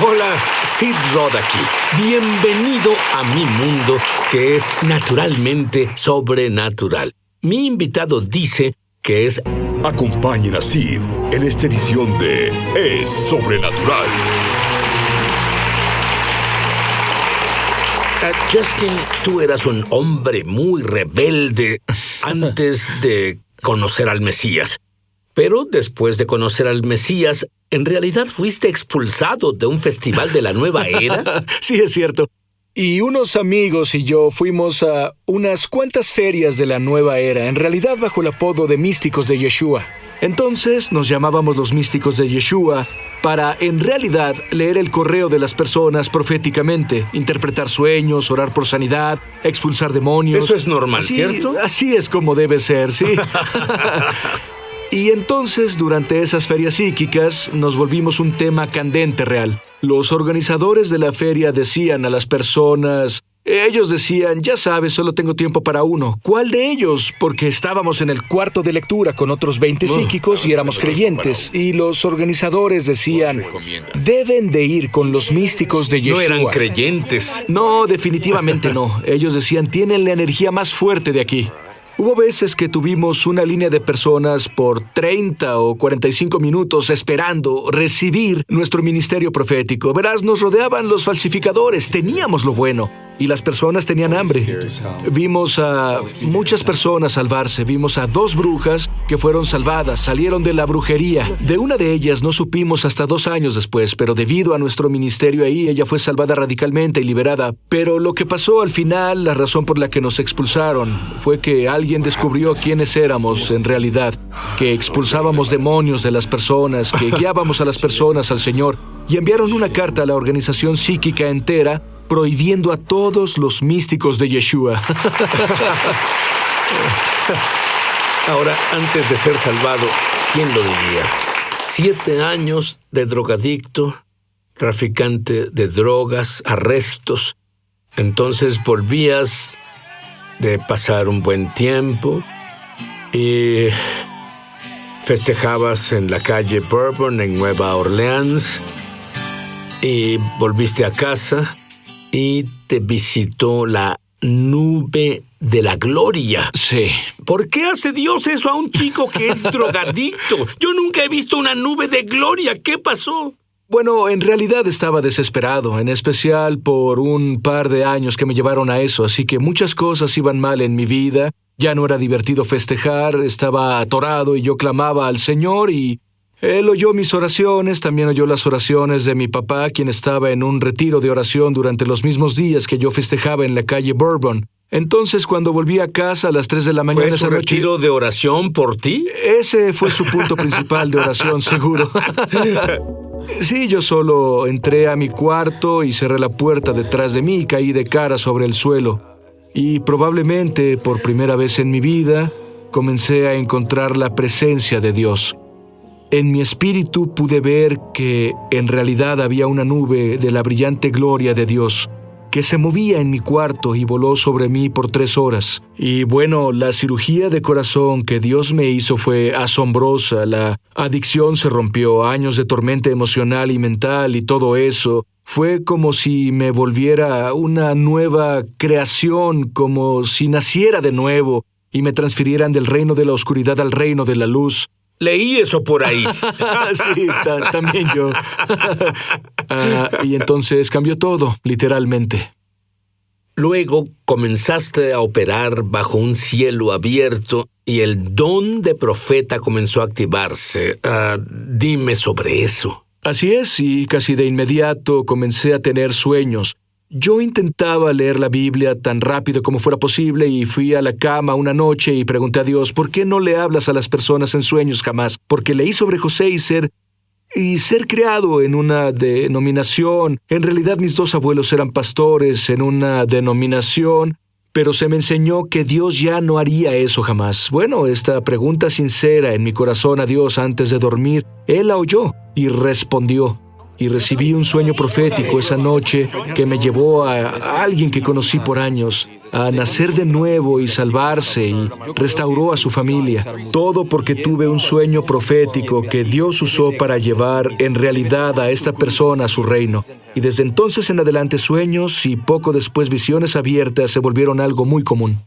Hola, Sid Roth aquí. Bienvenido a mi mundo, que es naturalmente sobrenatural. Mi invitado dice que es... Acompañen a Sid en esta edición de Es Sobrenatural. Justin, tú eras un hombre muy rebelde antes de conocer al Mesías. Pero después de conocer al Mesías, ¿en realidad fuiste expulsado de un festival de la nueva era? Sí, es cierto. Y unos amigos y yo fuimos a unas cuantas ferias de la nueva era, en realidad bajo el apodo de Místicos de Yeshua. Entonces nos llamábamos los Místicos de Yeshua para, en realidad, leer el correo de las personas proféticamente, interpretar sueños, orar por sanidad, expulsar demonios. Eso es normal, ¿cierto? Así es como debe ser, sí. Y entonces, durante esas ferias psíquicas, nos volvimos un tema candente real. Los organizadores de la feria decían a las personas... Ellos decían, ya sabes, solo tengo tiempo para uno. ¿Cuál de ellos? Porque estábamos en el cuarto de lectura con otros 20 psíquicos y éramos creyentes. Y los organizadores decían, deben de ir con los Místicos de Yeshua. No eran creyentes. No, definitivamente no. Ellos decían, tienen la energía más fuerte de aquí. Hubo veces que tuvimos una línea de personas por 30 o 45 minutos esperando recibir nuestro ministerio profético. Verás, nos rodeaban los falsificadores, teníamos lo bueno. Y las personas tenían hambre. Vimos a muchas personas salvarse. Vimos a 2 brujas que fueron salvadas, salieron de la brujería. De una de ellas no supimos hasta 2 años después, pero debido a nuestro ministerio ahí, ella fue salvada radicalmente y liberada. Pero lo que pasó al final, la razón por la que nos expulsaron, fue que alguien descubrió quiénes éramos en realidad, que expulsábamos demonios de las personas, que guiábamos a las personas al Señor, y enviaron una carta a la organización psíquica entera prohibiendo a todos los místicos de Yeshua. Ahora, antes de ser salvado, ¿quién lo diría? 7 años de drogadicto, traficante de drogas, arrestos. Entonces volvías de pasar un buen tiempo y festejabas en la calle Bourbon en Nueva Orleans y volviste a casa y te visitó la nube de la gloria. Sí. ¿Por qué hace Dios eso a un chico que es drogadicto? Yo nunca he visto una nube de gloria. ¿Qué pasó? Bueno, en realidad estaba desesperado, en especial por un par de años que me llevaron a eso, así que muchas cosas iban mal en mi vida. Ya no era divertido festejar, estaba atorado y yo clamaba al Señor y... Él oyó mis oraciones, también oyó las oraciones de mi papá, quien estaba en un retiro de oración durante los mismos días que yo festejaba en la calle Bourbon. Entonces, cuando volví a casa a las 3 de la mañana esa noche... ¿Fue su retiro de oración por ti? Ese fue su punto principal de oración, seguro. Sí, yo solo entré a mi cuarto y cerré la puerta detrás de mí y caí de cara sobre el suelo. Y probablemente, por primera vez en mi vida, comencé a encontrar la presencia de Dios. En mi espíritu pude ver que en realidad había una nube de la brillante gloria de Dios que se movía en mi cuarto y voló sobre mí por 3 horas. Y bueno, la cirugía de corazón que Dios me hizo fue asombrosa. La adicción se rompió, años de tormenta emocional y mental y todo eso. Fue como si me volviera una nueva creación, como si naciera de nuevo y me transfirieran del reino de la oscuridad al reino de la luz. Leí eso por ahí. Sí, también yo. Y entonces cambió todo, literalmente. Luego comenzaste a operar bajo un cielo abierto y el don de profeta comenzó a activarse. Dime sobre eso. Así es, y casi de inmediato comencé a tener sueños. Yo intentaba leer la Biblia tan rápido como fuera posible y fui a la cama una noche y pregunté a Dios, ¿por qué no le hablas a las personas en sueños jamás? Porque leí sobre José y ser creado en una denominación. En realidad mis 2 abuelos eran pastores en una denominación, pero se me enseñó que Dios ya no haría eso jamás. Bueno, esta pregunta sincera en mi corazón a Dios antes de dormir, Él la oyó y respondió. y recibí un sueño profético esa noche que me llevó a alguien que conocí por años a nacer de nuevo y salvarse, y restauró a su familia. Todo porque tuve un sueño profético que Dios usó para llevar en realidad a esta persona a su reino. Y desde entonces en adelante sueños y poco después visiones abiertas se volvieron algo muy común.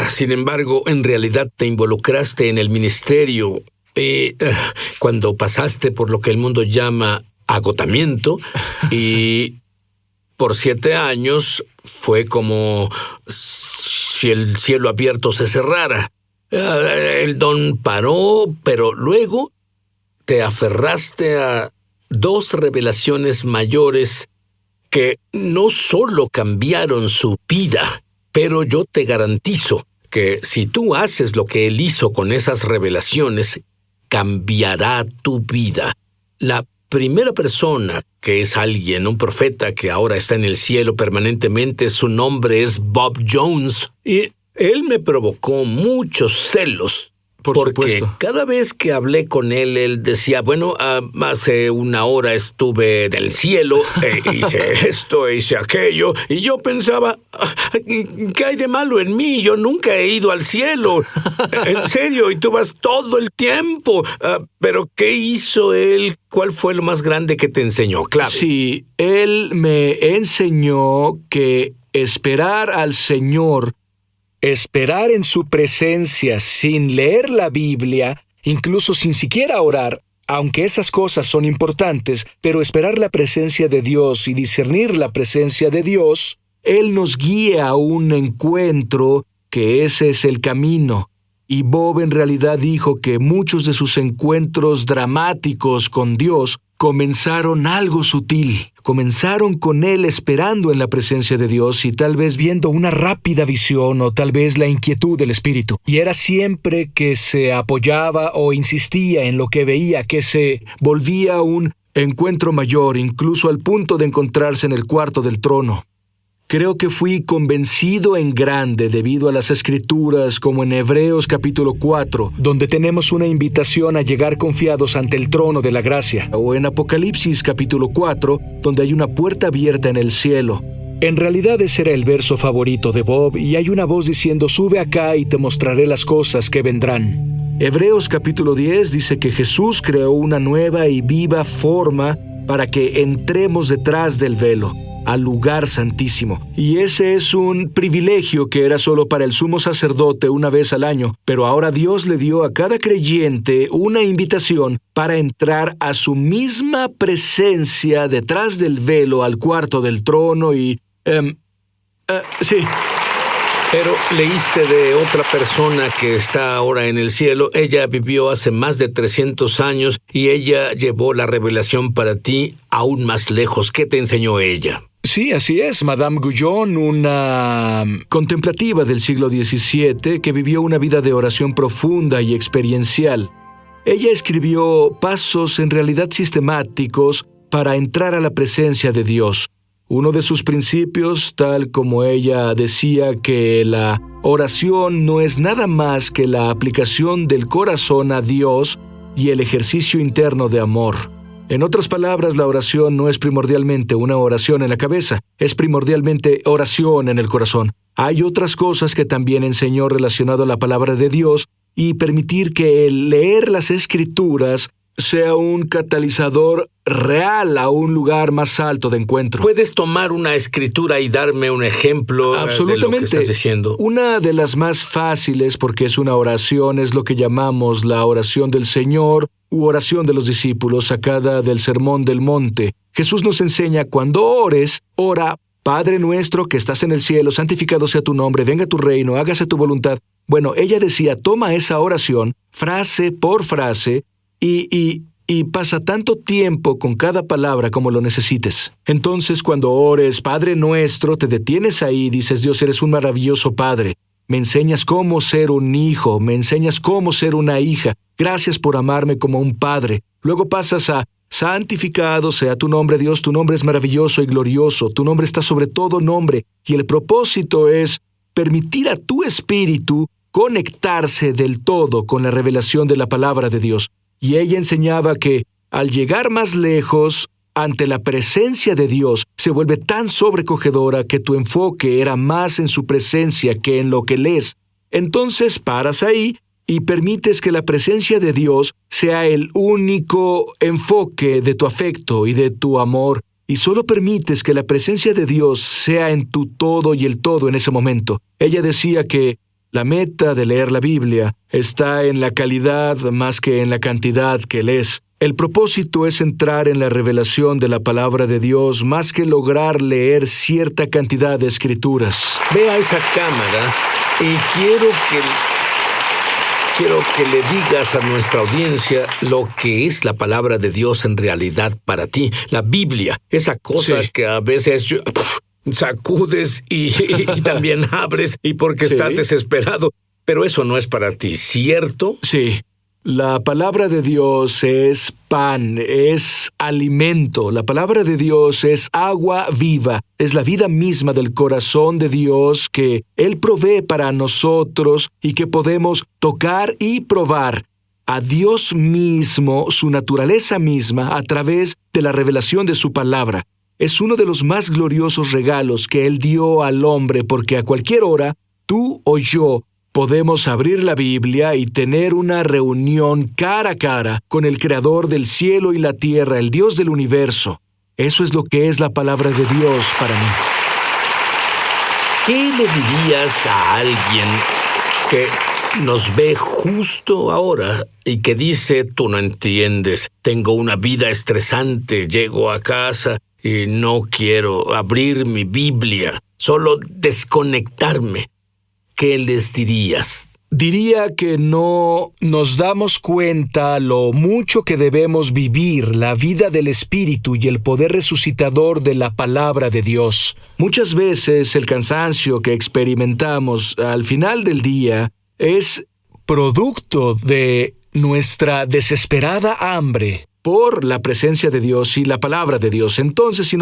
Sin embargo, en realidad te involucraste en el ministerio cuando pasaste por lo que el mundo llama agotamiento, y por 7 años fue como si el cielo abierto se cerrara. El don paró, pero luego te aferraste a 2 revelaciones mayores que no solo cambiaron su vida, pero yo te garantizo que si tú haces lo que él hizo con esas revelaciones, cambiará tu vida. La primera persona que es alguien, un profeta que ahora está en el cielo permanentemente, su nombre es Bob Jones. Y él me provocó muchos celos. Porque supuesto. cada vez que hablé con él, él decía, bueno, hace 1 hora estuve en el cielo, hice esto, hice aquello, y yo pensaba, ¿qué hay de malo en mí? Yo nunca he ido al cielo. En serio, y tú vas todo el tiempo. Pero ¿qué hizo él? ¿Cuál fue lo más grande que te enseñó? Claro. Sí, él me enseñó que esperar al Señor, esperar en su presencia sin leer la Biblia, incluso sin siquiera orar, aunque esas cosas son importantes, pero esperar la presencia de Dios y discernir la presencia de Dios, Él nos guía a un encuentro, que ese es el camino. Y Bob en realidad dijo que muchos de sus encuentros dramáticos con Dios comenzaron algo sutil. Comenzaron con él esperando en la presencia de Dios y tal vez viendo una rápida visión o tal vez la inquietud del Espíritu. Y era siempre que se apoyaba o insistía en lo que veía, que se volvía un encuentro mayor, incluso al punto de encontrarse en el cuarto del trono. Creo que fui convencido en grande debido a las Escrituras, como en Hebreos capítulo 4, donde tenemos una invitación a llegar confiados ante el trono de la gracia, o en Apocalipsis capítulo 4, donde hay una puerta abierta en el cielo. En realidad ese era el verso favorito de Bob, y hay una voz diciendo, sube acá y te mostraré las cosas que vendrán. Hebreos capítulo 10 dice que Jesús creó una nueva y viva forma para que entremos detrás del velo, al lugar santísimo. Y ese es un privilegio que era solo para el sumo sacerdote una vez al año, pero ahora Dios le dio a cada creyente una invitación para entrar a su misma presencia detrás del velo al cuarto del trono y... sí. Pero leíste de otra persona que está ahora en el cielo. Ella vivió hace más de 300 años y ella llevó la revelación para ti aún más lejos. ¿Qué te enseñó ella? Sí, así es. Madame Guyon, una contemplativa del siglo XVII que vivió una vida de oración profunda y experiencial. Ella escribió pasos en realidad sistemáticos para entrar a la presencia de Dios. Uno de sus principios, tal como ella decía que la oración no es nada más que la aplicación del corazón a Dios y el ejercicio interno de amor. En otras palabras, la oración no es primordialmente una oración en la cabeza, es primordialmente oración en el corazón. Hay otras cosas que también enseñó relacionado a la palabra de Dios y permitir que el leer las Escrituras sea un catalizador real a un lugar más alto de encuentro. ¿Puedes tomar una escritura y darme un ejemplo de lo que estás diciendo? Una de las más fáciles, porque es una oración, es lo que llamamos la oración del Señor u oración de los discípulos, sacada del Sermón del Monte. Jesús nos enseña, cuando ores, ora, Padre nuestro que estás en el cielo, santificado sea tu nombre, venga tu reino, hágase tu voluntad. Bueno, ella decía, toma esa oración, frase por frase, y pasa tanto tiempo con cada palabra como lo necesites. Entonces, cuando ores, Padre nuestro, te detienes ahí y dices, Dios, eres un maravilloso Padre. Me enseñas cómo ser un hijo, me enseñas cómo ser una hija. Gracias por amarme como un padre. Luego pasas a, santificado sea tu nombre, Dios, tu nombre es maravilloso y glorioso, tu nombre está sobre todo nombre. Y el propósito es permitir a tu espíritu conectarse del todo con la revelación de la palabra de Dios. Y ella enseñaba que, al llegar más lejos, ante la presencia de Dios se vuelve tan sobrecogedora que tu enfoque era más en su presencia que en lo que lees. Entonces paras ahí y permites que la presencia de Dios sea el único enfoque de tu afecto y de tu amor, y solo permites que la presencia de Dios sea en tu todo y el todo en ese momento. Ella decía que la meta de leer la Biblia está en la calidad más que en la cantidad que lees. El propósito es entrar en la revelación de la palabra de Dios más que lograr leer cierta cantidad de escrituras. Ve a esa cámara y quiero que le digas a nuestra audiencia lo que es la palabra de Dios en realidad para ti. La Biblia, esa cosa que a veces sacudes y también abres y porque estás desesperado. Pero eso no es para ti, ¿cierto? Sí. La palabra de Dios es pan, es alimento. La palabra de Dios es agua viva. Es la vida misma del corazón de Dios que Él provee para nosotros y que podemos tocar y probar a Dios mismo, su naturaleza misma, a través de la revelación de su palabra. Es uno de los más gloriosos regalos que Él dio al hombre porque a cualquier hora, tú o yo, podemos abrir la Biblia y tener una reunión cara a cara con el Creador del cielo y la tierra, el Dios del universo. Eso es lo que es la palabra de Dios para mí. ¿Qué le dirías a alguien que nos ve justo ahora y que dice, tú no entiendes, tengo una vida estresante, llego a casa y no quiero abrir mi Biblia, solo desconectarme? ¿Qué les dirías? Diría que no nos damos cuenta lo mucho que debemos vivir la vida del Espíritu y el poder resucitador de la palabra de Dios. Muchas veces el cansancio que experimentamos al final del día es producto de nuestra desesperada hambre por la presencia de Dios y la palabra de Dios. Entonces,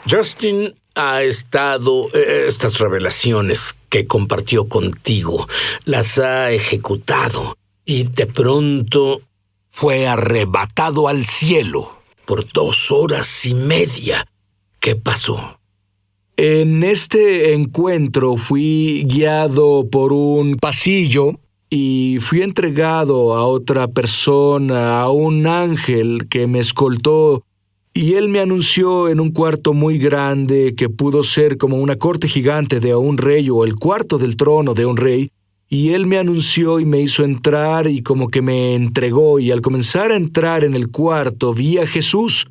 Justin ha estado estas revelaciones que compartió contigo, las ha ejecutado y de pronto fue arrebatado al cielo por 2 horas y media. ¿Qué pasó? En este encuentro fui guiado por un pasillo y fui entregado a otra persona, a un ángel que me escoltó. Y él me anunció en un cuarto muy grande que pudo ser como una corte gigante de un rey o el cuarto del trono de un rey. Y él me anunció y me hizo entrar y como que me entregó. Y al comenzar a entrar en el cuarto vi a Jesús,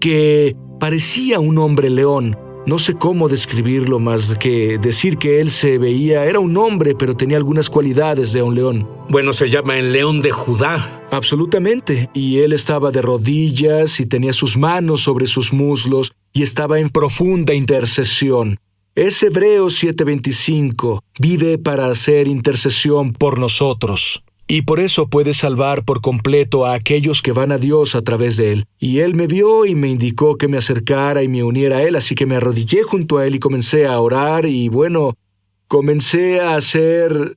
que parecía un hombre león. No sé cómo describirlo más que decir que él se veía, era un hombre, pero tenía algunas cualidades de un león. Bueno, se llama el León de Judá. Absolutamente. Y él estaba de rodillas y tenía sus manos sobre sus muslos y estaba en profunda intercesión. Es Hebreos 7:25. Vive para hacer intercesión por nosotros. Y por eso puede salvar por completo a aquellos que van a Dios a través de él. Y él me vio y me indicó que me acercara y me uniera a él, así que me arrodillé junto a él y comencé a orar y comencé a hacer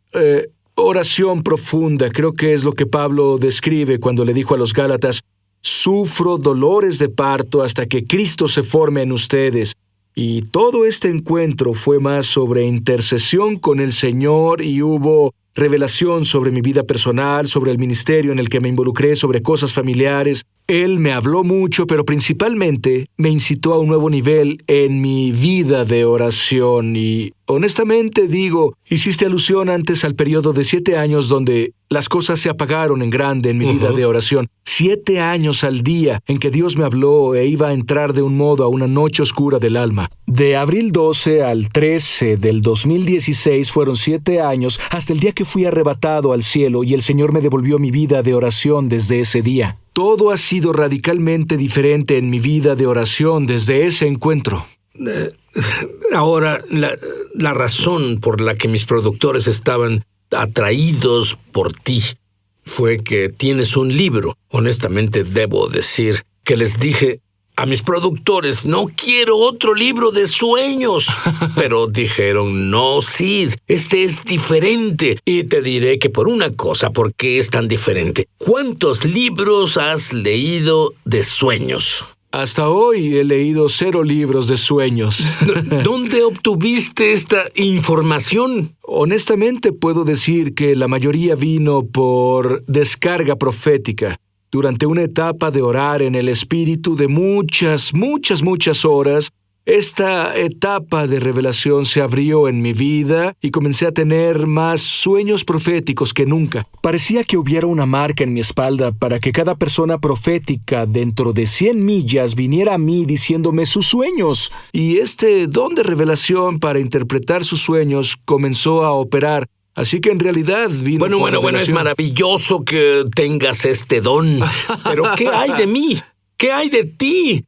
oración profunda. Creo que es lo que Pablo describe cuando le dijo a los Gálatas, sufro dolores de parto hasta que Cristo se forme en ustedes. Y todo este encuentro fue más sobre intercesión con el Señor y hubo revelación sobre mi vida personal, sobre el ministerio en el que me involucré, sobre cosas familiares. Él me habló mucho, pero principalmente me incitó a un nuevo nivel en mi vida de oración. Y honestamente digo, hiciste alusión antes al periodo de 7 años donde las cosas se apagaron en grande en mi vida de oración. 7 años al día en que Dios me habló e iba a entrar de un modo a una noche oscura del alma. De abril 12 al 13 del 2016 fueron 7 años hasta el día que fui arrebatado al cielo y el Señor me devolvió mi vida de oración desde ese día. Todo ha sido radicalmente diferente en mi vida de oración desde ese encuentro. Ahora, la razón por la que mis productores estaban atraídos por ti fue que tienes un libro. Honestamente, debo decir que les dije, a mis productores, no quiero otro libro de sueños. Pero dijeron, no, Sid, este es diferente. Y te diré que por una cosa, ¿por qué es tan diferente? ¿Cuántos libros has leído de sueños? Hasta hoy he leído 0 libros de sueños. ¿Dónde obtuviste esta información? Honestamente, puedo decir que la mayoría vino por descarga profética. Durante una etapa de orar en el Espíritu de muchas horas, esta etapa de revelación se abrió en mi vida y comencé a tener más sueños proféticos que nunca. Parecía que hubiera una marca en mi espalda para que cada persona profética dentro de 100 millas viniera a mí diciéndome sus sueños. Y este don de revelación para interpretar sus sueños comenzó a operar. Así que en realidad vino por Bueno, es maravilloso que tengas este don. Pero ¿qué hay de mí? ¿Qué hay de ti?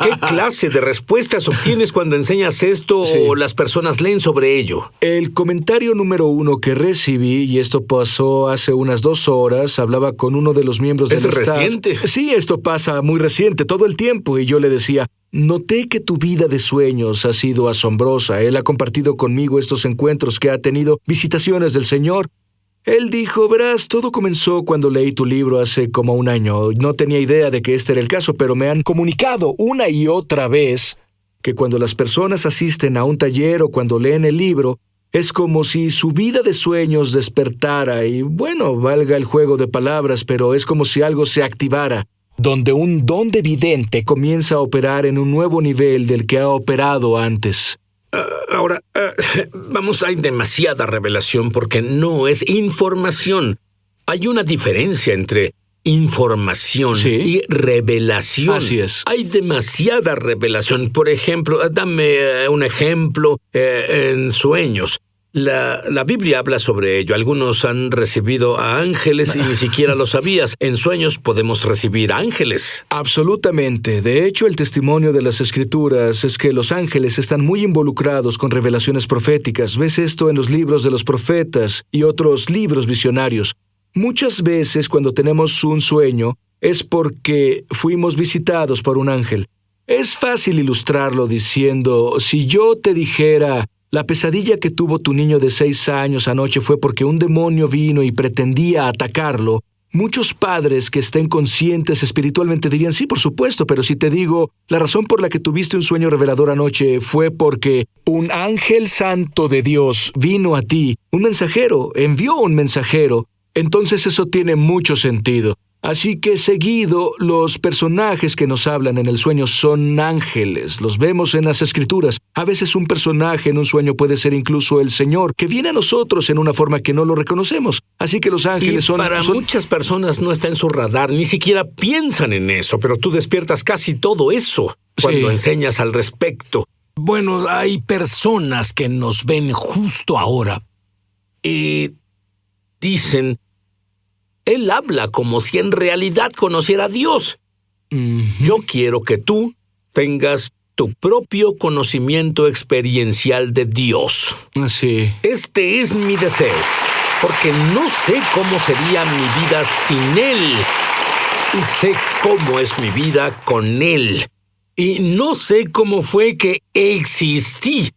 ¿Qué clase de respuestas obtienes cuando enseñas esto o las personas leen sobre ello? El comentario número 1 que recibí, y esto pasó hace unas 2 horas, hablaba con uno de los miembros del staff. ¿Es reciente? Sí, esto pasa muy reciente, todo el tiempo, y yo le decía, noté que tu vida de sueños ha sido asombrosa. Él ha compartido conmigo estos encuentros que ha tenido visitaciones del Señor. Él dijo, verás, todo comenzó cuando leí tu libro hace como 1 año. No tenía idea de que este era el caso, pero me han comunicado una y otra vez que cuando las personas asisten a un taller o cuando leen el libro, es como si su vida de sueños despertara y, bueno, valga el juego de palabras, pero es como si algo se activara, donde un don de vidente comienza a operar en un nuevo nivel del que ha operado antes. Ahora, hay demasiada revelación porque no es información. Hay una diferencia entre información y revelación. Así es. Hay demasiada revelación. Por ejemplo, dame un ejemplo en sueños. La Biblia habla sobre ello. Algunos han recibido a ángeles y ni siquiera lo sabías. En sueños podemos recibir ángeles. Absolutamente. De hecho, el testimonio de las Escrituras es que los ángeles están muy involucrados con revelaciones proféticas. Ves esto en los libros de los profetas y otros libros visionarios. Muchas veces cuando tenemos un sueño es porque fuimos visitados por un ángel. Es fácil ilustrarlo diciendo, si yo te dijera, la pesadilla que tuvo tu niño de 6 años anoche fue porque un demonio vino y pretendía atacarlo, muchos padres que estén conscientes espiritualmente dirían, sí, por supuesto, pero si te digo, la razón por la que tuviste un sueño revelador anoche fue porque un ángel santo de Dios vino a ti, un mensajero, envió un mensajero, entonces eso tiene mucho sentido. Así que seguido, los personajes que nos hablan en el sueño son ángeles. Los vemos en las Escrituras. A veces un personaje en un sueño puede ser incluso el Señor, que viene a nosotros en una forma que no lo reconocemos. Así que los ángeles son... Muchas personas no está en su radar, ni siquiera piensan en eso, pero tú despiertas casi todo eso cuando enseñas al respecto. Bueno, hay personas que nos ven justo ahora y dicen... Él habla como si en realidad conociera a Dios. Yo quiero que tú tengas tu propio conocimiento experiencial de Dios. Sí. Este es mi deseo, porque no sé cómo sería mi vida sin Él. Y sé cómo es mi vida con Él. Y no sé cómo fue que existí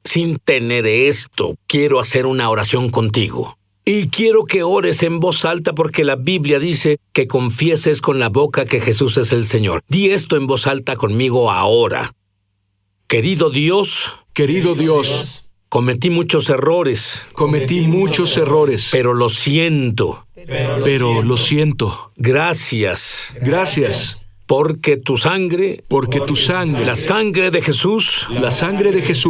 sin tener esto. Quiero hacer una oración contigo. Y quiero que ores en voz alta porque la Biblia dice que confieses con la boca que Jesús es el Señor. Di esto en voz alta conmigo ahora. Querido Dios, cometí muchos errores. Pero lo siento. Gracias. Porque tu sangre, la sangre de Jesús,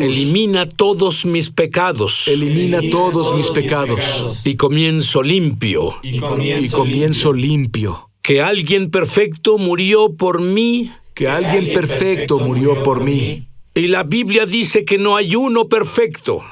elimina todos mis pecados. Y comienzo limpio. Que alguien perfecto murió por mí. Y la Biblia dice que no hay uno perfecto.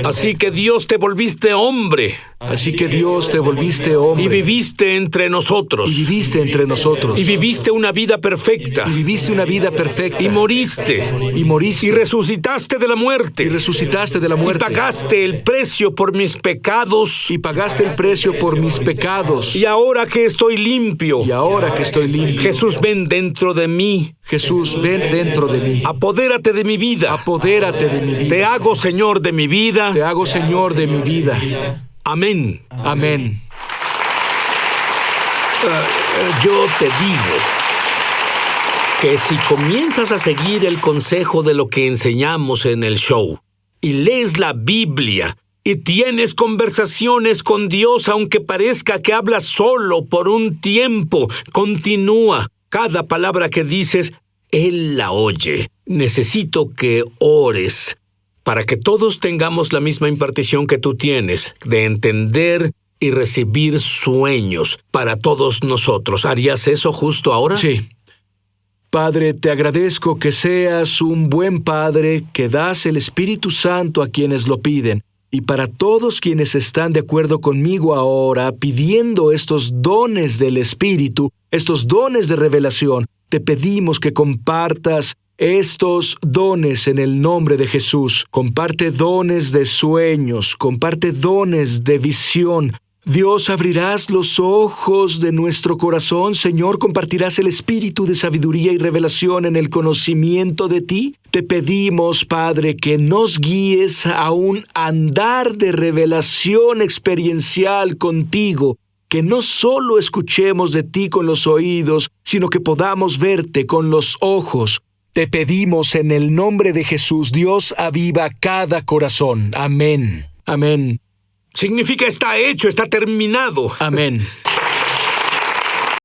Así que Dios te volviste hombre. Así que Dios te volviste hombre. Y viviste entre nosotros. Y viviste entre nosotros. Y viviste una vida perfecta. Y viviste una vida perfecta. Y moriste. Y moriste. Y resucitaste de la muerte. Y resucitaste de la muerte. Y pagaste el precio por mis pecados. Y pagaste el precio por mis pecados. Y ahora que estoy limpio. Y ahora que estoy limpio. Jesús, ven dentro de mí. Jesús, ven dentro de mí. Apodérate de mi vida. Apodérate de mi vida. Te hago Señor de mi vida. Te hago Señor de mi vida. Amén. Amén. Yo te digo que si comienzas a seguir el consejo de lo que enseñamos en el show y lees la Biblia y tienes conversaciones con Dios, aunque parezca que hablas solo por un tiempo, continúa. Cada palabra que dices, Él la oye. Necesito que ores para que todos tengamos la misma impartición que tú tienes, de entender y recibir sueños para todos nosotros. ¿Harías eso justo ahora? Sí. Padre, te agradezco que seas un buen Padre, que das el Espíritu Santo a quienes lo piden. Y para todos quienes están de acuerdo conmigo ahora, pidiendo estos dones del Espíritu, estos dones de revelación, te pedimos que compartas estos dones en el nombre de Jesús. Comparte dones de sueños, comparte dones de visión. Dios, abrirás los ojos de nuestro corazón, Señor, compartirás el espíritu de sabiduría y revelación en el conocimiento de ti. Te pedimos, Padre, que nos guíes a un andar de revelación experiencial contigo, que no solo escuchemos de ti con los oídos, sino que podamos verte con los ojos. Te pedimos en el nombre de Jesús, Dios, aviva cada corazón. Amén. Amén. Significa está hecho, está terminado. Amén.